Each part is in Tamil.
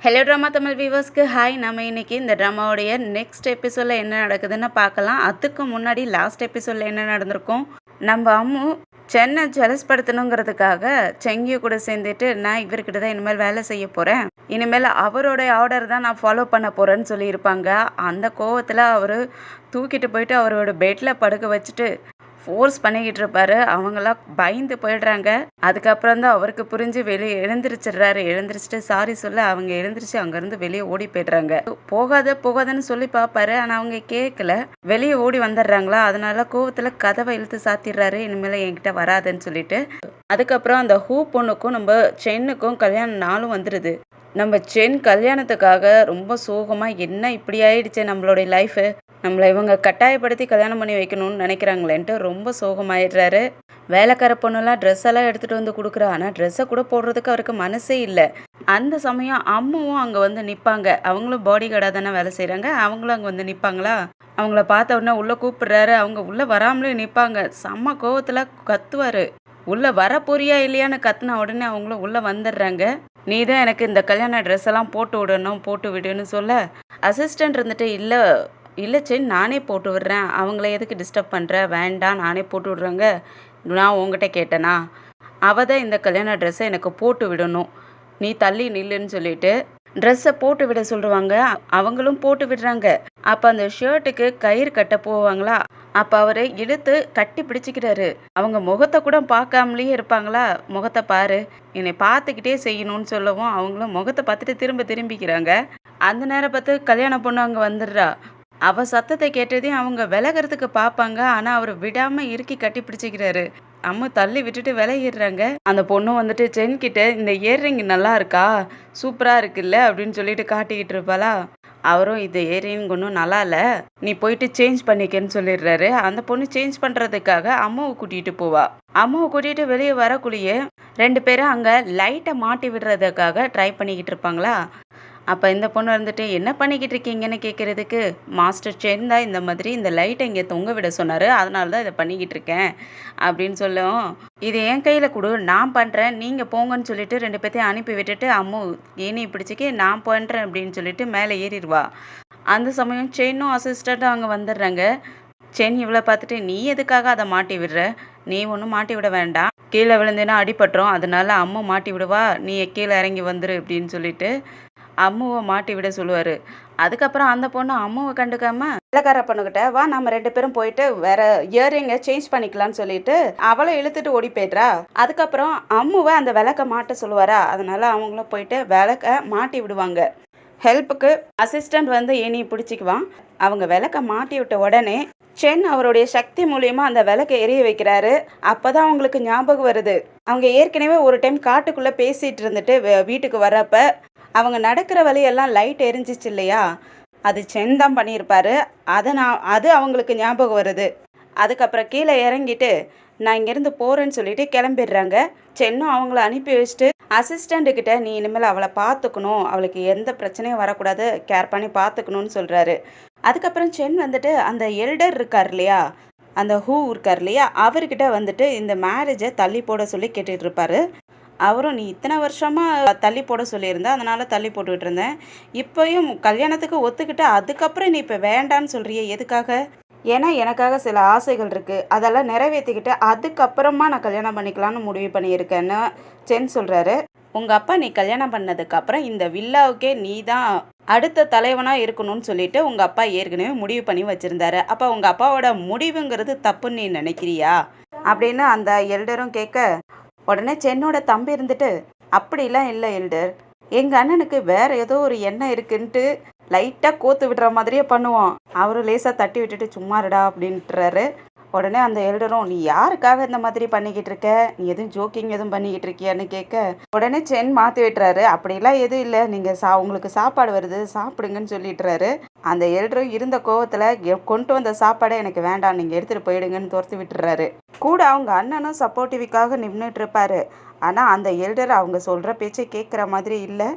ஹலோ ட்ராமா தமிழ் வியூவர்ஸ்க்கு ஹாய். நம்ம இன்னைக்கு இந்த ட்ராமாவுடைய நெக்ஸ்ட் எபிசோடில் என்ன நடக்குதுன்னு பார்க்கலாம். அதுக்கு முன்னாடி லாஸ்ட் எபிசோடில் என்ன நடந்திருக்கும், நம்ம அம்மு சென்னை ஜெலஸ் படுத்தணுங்கிறதுக்காக செங்கிய கூட சேர்ந்துட்டு நான் இவர்கிட்ட தான் இனிமேல் வேலை செய்ய போகிறேன், இனிமேல் அவரோடைய ஆர்டர் தான் நான் ஃபாலோ பண்ண போகிறேன்னு சொல்லியிருப்பாங்க. அந்த கோவத்தில் அவர் தூக்கிட்டு போயிட்டு அவரோட பெட்டில் படுக்க வச்சுட்டு ஃபோர்ஸ் பண்ணிக்கிட்டு இருப்பாரு. அவங்களாம் பயந்து போயிடுறாங்க. அதுக்கப்புறம் தான் அவருக்கு புரிஞ்சு வெளியே எழுந்திரிச்சிட்டு சாரி சொல்ல அவங்க எழுந்திரிச்சு அங்கேருந்து வெளியே ஓடி போயிடுறாங்க. போகாதன்னு சொல்லி பார்ப்பாரு, ஆனால் அவங்க கேட்கல. வெளியே ஓடி வந்துடுறாங்களா, அதனால கோவத்தில் கதவை இழுத்து சாத்திடுறாரு, இனிமேல் என்கிட்ட வராதுன்னு சொல்லிட்டு. அதுக்கப்புறம் அந்த ஹூ பொண்ணுக்கும் நம்ம சென்னுக்கும் கல்யாண நாளும் வந்துடுது. நம்ம சென் கல்யாணத்துக்காக ரொம்ப சோகமாக, என்ன இப்படி ஆயிடுச்சு நம்மளுடைய லைஃபு, நம்மளை இவங்க கட்டாயப்படுத்தி கல்யாணம் பண்ணி வைக்கணும்னு நினைக்கிறாங்களேன்ட்டு ரொம்ப சோகமாயிடுறாரு. வேலைக்கார பொண்ணெல்லாம் ட்ரெஸ் எல்லாம் எடுத்துகிட்டு வந்து கொடுக்குறா, ஆனால் ட்ரெஸ்ஸை கூட போடுறதுக்கு அவருக்கு மனசே இல்லை. அந்த சமயம் அம்மாவும் அங்கே வந்து நிற்பாங்க. அவங்களும் பாடி கார்டாக தானே வேலை செய்கிறாங்க, அவங்களும் அங்கே வந்து நிற்பாங்களா. அவங்கள பார்த்த உடனே உள்ளே கூப்பிடுறாரு. அவங்க உள்ளே வராமலே நிற்பாங்க. செம்ம கோவத்தில் கத்துவார். உள்ளே வர போறியா இல்லையான்னு கத்துன உடனே அவங்களும் உள்ளே வந்துடுறாங்க. நீ தான் எனக்கு இந்த கல்யாண ட்ரெஸ் எல்லாம் போட்டு விடுன்னு சொல்ல, அசிஸ்டன்ட் இருந்துட்டு இல்லை சென், நானே போட்டு விடுறேன், அவங்கள எதுக்கு டிஸ்டர்ப் பண்ணுற, வேண்டாம் நானே போட்டு விடுறேங்க, நான் உங்ககிட்ட கேட்டேனா, அவள் தான் இந்த கல்யாண ட்ரெஸ்ஸை எனக்கு போட்டு விடணும், நீ தள்ளி நில்லுன்னு சொல்லிட்டு ட்ரெஸ்ஸை போட்டு விட சொல்லுவாங்க. அவங்களும் போட்டு விடுறாங்க. அப்போ அந்த ஷர்ட்டுக்கு கயிறு கட்ட போவாங்களா, அப்போ அவர் இழுத்து கட்டி பிடிச்சிக்கிறாரு. அவங்க முகத்தை கூட பார்க்காமலேயே இருப்பாங்களா, முகத்தை பாரு, என்னை பார்த்துக்கிட்டே செய்யணும்னு சொல்லவும் அவங்களும் முகத்தை பார்த்துட்டு திரும்பிக்கிறாங்க. அந்த நேரம் பார்த்து கல்யாண பொண்ணு அங்கே வந்துடுறா. அவள் சத்தத்தை கேட்டதையும் அவங்க விலகிறதுக்கு பார்ப்பாங்க, ஆனால் அவர் விடாமல் இறுக்கி கட்டி பிடிச்சிக்கிறாரு. அம்மா தள்ளி விட்டுட்டு விலகிடுறாங்க. அந்த பொண்ணும் வந்துட்டு சென் கிட்ட, இந்த இயர்ரிங் நல்லா இருக்கா, சூப்பராக இருக்குல்ல அப்படின்னு சொல்லிட்டு காட்டிக்கிட்டு இருப்பாளா. அவரும் இது இயர்ரிங் ஒன்றும் நல்லா இல்லை, நீ போயிட்டு சேஞ்ச் பண்ணிக்கன்னு சொல்லிடுறாரு. அந்த பொண்ணு சேஞ்ச் பண்ணுறதுக்காக அம்மாவை கூட்டிகிட்டு போவா. அம்மாவை கூட்டிகிட்டு வெளியே வரக்குள்ளேயே ரெண்டு பேரும் அங்கே லைட்டை மாட்டி விடுறதுக்காக ட்ரை பண்ணிக்கிட்டு இருப்பாங்களா. அப்போ இந்த பொண்ணு இருந்துட்டு என்ன பண்ணிக்கிட்டு இருக்கீங்கன்னு கேட்குறதுக்கு, மாஸ்டர் சென் தான் இந்த மாதிரி இந்த லைட்டை இங்கே தொங்க விட சொன்னார், அதனால தான் இதை பண்ணிக்கிட்டு இருக்கேன் அப்படின்னு சொல்லும். இது என் கையில் கொடு, நான் பண்ணுறேன், நீங்கள் போங்கன்னு சொல்லிட்டு ரெண்டு பேர்த்தையும் அனுப்பி விட்டுட்டு அம்மு ஏனி பிடிச்சிக்கி நான் பண்ணுறேன் அப்படின்னு சொல்லிட்டு மேலே ஏறிடுவா. அந்த சமயம் சென்னும் அசிஸ்டண்ட்டும் அங்கே வந்துடுறாங்க. சென் இவ்வளோ பார்த்துட்டு, நீ எதுக்காக அதை மாட்டி விடுற, நீ ஒன்றும் மாட்டி விட வேண்டாம், கீழே விழுந்தேன்னா அடிபட்டுரும், அதனால அம்மா மாட்டி விடுவா, நீ கீழே இறங்கி வந்துரு அப்படின்னு சொல்லிட்டு அம்முவை மாட்டி விட சொல்லுவார். அதுக்கப்புறம் அந்த பொண்ணு அம்முவை கண்டுக்காம வெள்ளக்கார பொண்ணுக்கிட்ட, வா நம்ம ரெண்டு பேரும் போயிட்டு வேற இயரிங்கை சேஞ்ச் பண்ணிக்கலாம்னு சொல்லிட்டு அவளை இழுத்துட்டு ஓடி போய்ட்றா. அதுக்கப்புறம் அம்முவை அந்த விளக்க மாட்ட சொல்லுவாரா, அதனால அவங்களும் போயிட்டு விளக்க மாட்டி விடுவாங்க. ஹெல்ப்புக்கு அசிஸ்டண்ட் வந்து ஏனி பிடிச்சிக்குவான். அவங்க விளக்க மாட்டி விட்ட உடனே சென் அவருடைய சக்தி மூலியமா அந்த விளக்கை எரிய வைக்கிறாரு. அப்போதான் அவங்களுக்கு ஞாபகம் வருது, அவங்க ஏற்கனவே ஒரு டைம் காட்டுக்குள்ளே பேசிகிட்டு இருந்துட்டு வீட்டுக்கு வரப்ப அவங்க நடக்கிற வழியெல்லாம் லைட் எரிஞ்சிச்சு இல்லையா, அது சென் தான் பண்ணியிருப்பாரு. அது அவங்களுக்கு ஞாபகம் வருது. அதுக்கப்புறம் கீழே இறங்கிட்டு நான் இங்கேருந்து போகிறேன்னு சொல்லிட்டு கிளம்பிடுறாங்க. சென்னும் அவங்கள அனுப்பி வச்சுட்டு அசிஸ்டண்ட்டுக்கிட்ட, நீ இனிமேல் அவளை பார்த்துக்கணும், அவளுக்கு எந்த பிரச்சனையும் வரக்கூடாது, கேர் பண்ணி பார்த்துக்கணும்னு சொல்கிறாரு. அதுக்கப்புறம் சென் வந்துட்டு அந்த எல்டர் இருக்கார் இல்லையா, அந்த ஹூ இருக்கார் இல்லையா, அவர்கிட்ட வந்துட்டு இந்த மேரேஜை தள்ளி போட சொல்லி கேட்டுட்டு இருப்பாரு. அவரும், நீ இத்தனை வருஷமாக தள்ளி போட சொல்லியிருந்தேன், அதனால் தள்ளி போட்டுக்கிட்டு இருந்தேன், இப்போயும் கல்யாணத்துக்கு ஒத்துக்கிட்டு அதுக்கப்புறம் நீ இப்போ வேண்டான்னு சொல்கிறிய, எதுக்காக, ஏன்னா எனக்காக சில ஆசைகள் இருக்குது, அதெல்லாம் நிறைவேற்றிக்கிட்டு அதுக்கப்புறமா நான் கல்யாணம் பண்ணிக்கலான்னு முடிவு பண்ணியிருக்கேன்னு சென் சொல்கிறாரு. உங்கள் அப்பா நீ கல்யாணம் பண்ணதுக்கப்புறம் இந்த வில்லாவுக்கே நீ தான் அடுத்த தலைவனாக இருக்கணும்னு சொல்லிட்டு உங்கள் அப்பா ஏற்கனவே முடிவு பண்ணி வச்சுருந்தாரு, அப்போ உங்கள் அப்பாவோட முடிவுங்கிறது தப்புன்னு நீ நினைக்கிறியா அப்படின்னு அந்த எல்டரும் கேட்க, உடனே சென்னோட தம்பி இருந்துட்டு, அப்படிலாம் இல்லை எல்டர், எங்கள் அண்ணனுக்கு வேற ஏதோ ஒரு எண்ணம் இருக்குன்ட்டு லைட்டாக கோத்து விடுற மாதிரியே பண்ணுவான், அவரும் லேசாக தட்டி விட்டுட்டு சும்மாருடா அப்படின்ட்டுறாரு. உடனே அந்த எல்டரும், நீ யாருக்காக இந்த மாதிரி பண்ணிக்கிட்டு இருக்க, நீ எதுவும் ஜோக்கிங் எதுவும் பண்ணிக்கிட்டு இருக்கியான்னு கேட்க, உடனே சென் மாற்றி விட்டுறாரு, அப்படிலாம் எதுவும் இல்லை, நீங்கள் உங்களுக்கு சாப்பாடு வருது சாப்பிடுங்கன்னு சொல்லிட்டுறாரு. அந்த எல்டரும் இருந்த கோவத்தில் கொண்டு வந்த சாப்பாடை எனக்கு வேண்டாம், நீங்கள் எடுத்துகிட்டு போயிடுங்கன்னு துரத்து விட்டுறாரு. கூட அவங்க அண்ணனும் சப்போர்ட்டிவ்காக நின்றுட்டு இருப்பாரு. ஆனால் அந்த எல்டர் அவங்க சொல்கிற பேச்சை கேட்குற மாதிரி இல்லை,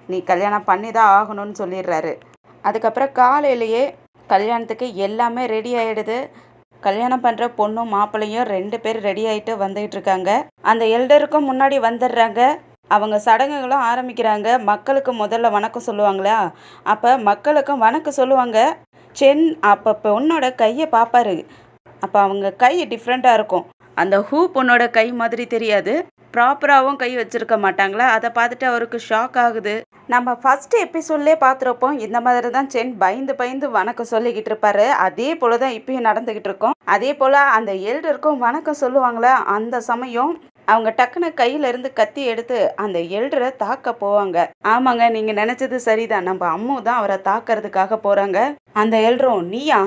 நீ கல்யாணம் பண்ணி தான் ஆகணும்னு சொல்லிடுறாரு. அதுக்கப்புறம் காலையிலேயே கல்யாணத்துக்கு எல்லாமே ரெடி ஆகிடுது. கல்யாணம் பண்ணுற பொண்ணும் மாப்பிள்ளையும் ரெண்டு பேர் ரெடி ஆகிட்டு வந்துகிட்டு இருக்காங்க. அந்த எல்டருக்கும் முன்னாடி வந்துடுறாங்க. அவங்க சடங்குகளும் ஆரம்பிக்கிறாங்க. மக்களுக்கு முதல்ல வணக்கம் சொல்லுவாங்களா, அப்போ மக்களுக்கும் வணக்கம் சொல்லுவாங்க. சென் அப்போ பொண்ணோட கையை பார்ப்பாரு. அப்போ அவங்க கை டிஃப்ரெண்ட்டாக இருக்கும். அந்த ஹூ பொண்ணோட கை மாதிரி தெரியாது. ப்ராப்பராகவும் கை வச்சுருக்க மாட்டாங்களா, அதை பார்த்துட்டு அவருக்கு ஷாக் ஆகுது. நம்ம ஃபஸ்ட்டு எபிசோட்லேயே பார்த்துருப்போம், இந்த மாதிரி தான் சென் பயந்து பயந்து வணக்கம் சொல்லிக்கிட்டு இருப்பாரு. அதே போல் தான் இப்பயும் நடந்துக்கிட்டு இருக்கோம். அதே போல் அந்த எல்டருக்கும் வணக்கம் சொல்லுவாங்களா, அந்த சமயம் அவங்க டக்குன்னு கையிலேருந்து கத்தி எடுத்து அந்த எல்டரை தாக்க போவாங்க. ஆமாங்க, நீங்கள் நினச்சது சரிதான். நம்ம அம்மு தான் அவரை தாக்கிறதுக்காக போகிறாங்க. அந்த எல்டரும் நீயா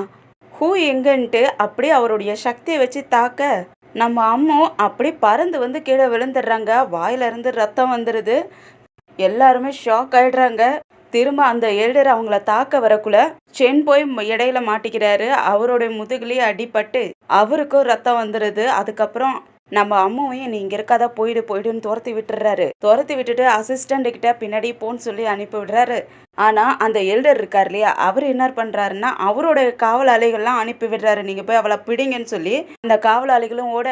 ஹூ எங்கன்ட்டு அப்படியே அவருடைய சக்தியை வச்சு தாக்க நம்ம அம்மு அப்படி பறந்து வந்து கீழே விழுந்துடுறாங்க. வாயிலிருந்து ரத்தம் வந்துடுது. எல்லாருமே ஷாக் ஆயிடுறாங்க. திரும்ப அந்த எல்டர் அவங்கள தாக்க வரக்குள்ள சென் போய் இடையில மாட்டிக்கிறாரு. அவருடைய முதுகுலேயே அடிபட்டு அவருக்கும் ரத்தம் வந்துடுது. அதுக்கப்புறம் நம்ம அம்மாவையும் நீ இங்கே இருக்காதா, போயிடுன்னு துரத்தி விட்டுறாரு. துரத்தி விட்டுட்டு அசிஸ்டண்ட் கிட்ட பின்னாடி போன்னு சொல்லி அனுப்பி விடுறாரு. ஆனால் அந்த எல்டர் இருக்கார் இல்லையா, அவர் என்ன பண்ணுறாருன்னா அவரோட காவலாளிகள்லாம் அனுப்பி விடுறாரு. நீங்கள் போய் அவளை பிடிங்கன்னு சொல்லி அந்த காவலாளிகளும் ஓட,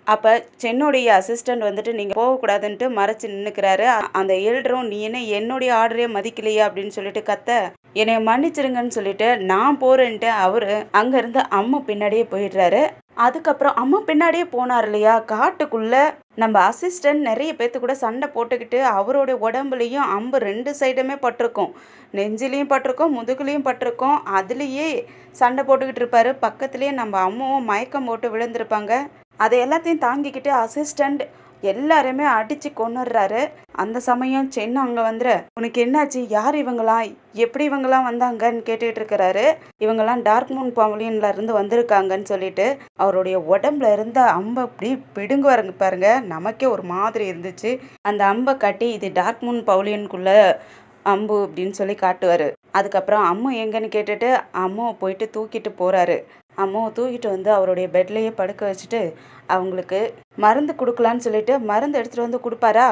அப்போ சென்னுடைய அசிஸ்டண்ட் வந்துட்டு நீங்கள் போகக்கூடாதுன்ட்டு மறைச்சி நின்றுக்கிறாரு. அந்த எல்டரும் நீ என்ன என்னுடைய ஆர்டரே மதிக்கலையா அப்படின்னு சொல்லிட்டு கத்த, என்னை மன்னிச்சிருங்கன்னு சொல்லிட்டு நான் போகிறேன்ட்டு அவர் அங்கேருந்து அம்மா பின்னாடியே போயிடுறாரு. அதுக்கப்புறம் அம்மா பின்னாடியே போனார் இல்லையா, காட்டுக்குள்ளே நம்ம அசிஸ்டண்ட் நிறைய பேர்த்து கூட சண்டை போட்டுக்கிட்டு அவரோட உடம்புலையும் அம்பு 2 சைடுமே பட்டிருக்கும். நெஞ்சிலையும் பட்டிருக்கும், முதுகுலையும் பட்டிருக்கும். அதுலேயே சண்டை போட்டுக்கிட்டு இருப்பார். பக்கத்துலேயே நம்ம அம்மாவும் மயக்கம் போட்டு விழுந்திருப்பாங்க. அதை எல்லாத்தையும் தாங்கிக்கிட்டு அசிஸ்டண்ட் எல்லாருமே அடித்து கொன்னுடுறாரு. அந்த சமயம் சென் அங்கே வந்துட, உனக்கு என்னாச்சு, யார் இவங்களாம், எப்படி இவங்களாம் வந்தாங்கன்னு கேட்டுட்டு இருக்கிறாரு. இவங்கெல்லாம் டார்க் மூன் பவலியன்ல இருந்து வந்திருக்காங்கன்னு சொல்லிட்டு அவருடைய உடம்புல இருந்த அம்பை அப்படி பிடுங்குவாருங்க பாருங்க. நமக்கே ஒரு மாதிரி இருந்துச்சு. அந்த அம்பை கட்டி இது டார்க் மூன் பவலியனுக்குள்ள அம்பு அப்படின்னு சொல்லி காட்டுவார். அதுக்கப்புறம் அம்மு எங்கன்னு கேட்டுட்டு அம்மாவை போயிட்டு தூக்கிட்டு போகிறாரு. அம்மாவை தூக்கிட்டு வந்து அவருடைய பெட்லேயே படுக்க வச்சுட்டு அவங்களுக்கு மருந்து கொடுக்கலான்னு சொல்லிட்டு மருந்து எடுத்துகிட்டு வந்து கொடுப்பாரா.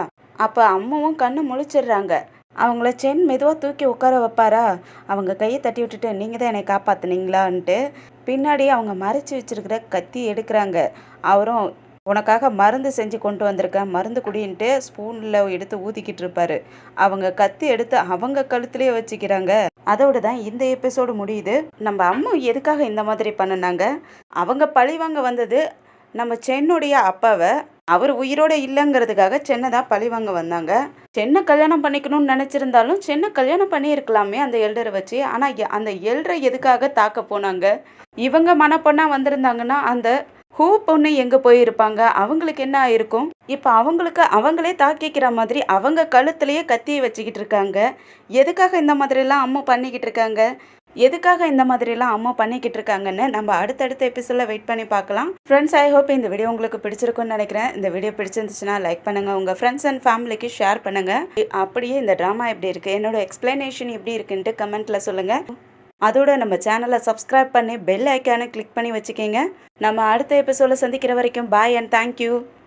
அப்போ அம்மாவும் கண்ணு முழிச்சிடுறாங்க. அவங்கள சென் மெதுவாக தூக்கி உட்கார வைப்பாரா. அவங்க கையை தட்டி விட்டுட்டு நீங்கள் தான் என்னை காப்பாற்றுனீங்களான்ட்டு பின்னாடி அவங்க மறைச்சி வச்சிருக்கிற கத்தி எடுக்கிறாங்க. அவரும் உனக்காக மருந்து செஞ்சு கொண்டு வந்திருக்கேன், மருந்து குடின்ட்டு ஸ்பூனில் எடுத்து ஊற்றிக்கிட்டு இருப்பாரு. அவங்க கத்தி எடுத்து அவங்க கழுத்துலேயே வச்சுக்கிறாங்க. அதோடு தான் இந்த எபிசோடு முடியுது. நம்ம அம்மா எதுக்காக இந்த மாதிரி பண்ணினாங்க, அவங்க பழிவாங்க வந்தது நம்ம சென்னுடைய அப்பாவை. அவர் உயிரோட இல்லைங்கிறதுக்காக சென்னை தான் பழிவாங்க வந்தாங்க. சென்னை கல்யாணம் பண்ணிக்கணும்னு நினச்சிருந்தாலும் சென்னை கல்யாணம் பண்ணியிருக்கலாமே அந்த எல்டரை வச்சு. ஆனால் அந்த எல்டரை எதுக்காக தாக்க போனாங்க, இவங்க மனப்பொண்ணாக வந்திருந்தாங்கன்னா அந்த ஹூ பொண்ணு எங்கே போயிருப்பாங்க, அவங்களுக்கு என்ன ஆயிருக்கும். இப்போ அவங்களுக்கு அவங்களே தாக்கிக்கிற மாதிரி அவங்க கழுத்துலேயே கத்தியை வச்சுக்கிட்டு இருக்காங்க. எதுக்காக இந்த மாதிரிலாம் அம்மா பண்ணிக்கிட்டு இருக்காங்க, எதுக்காக இந்த மாதிரிலாம் அம்மா பண்ணிக்கிட்டு இருக்காங்கன்னு நம்ம அடுத்தடுத்த எபிசோடில் வெயிட் பண்ணி பார்க்கலாம். ஃப்ரெண்ட்ஸ், ஐ ஹோப் இந்த வீடியோ உங்களுக்கு பிடிச்சிருக்குன்னு நினைக்கிறேன். இந்த வீடியோ பிடிச்சிருந்துச்சுன்னா லைக் பண்ணுங்கள், உங்கள் ஃப்ரெண்ட்ஸ் அண்ட் ஃபேமிலிக்கு ஷேர் பண்ணுங்கள். அப்படியே இந்த ட்ராமா எப்படி இருக்குது, என்னோட எக்ஸ்பிளனேஷன் எப்படி இருக்குன்ட்டு கமெண்ட்டில் சொல்லுங்கள். அதோட நம்ம சேனலை சப்ஸ்கிரைப் பண்ணி பெல் ஐக்கானை கிளிக் பண்ணி வச்சுக்கோங்க. நம்ம அடுத்த எபிசோடில் சந்திக்கிற வரைக்கும் பாய் அண்ட் தேங்க்யூ.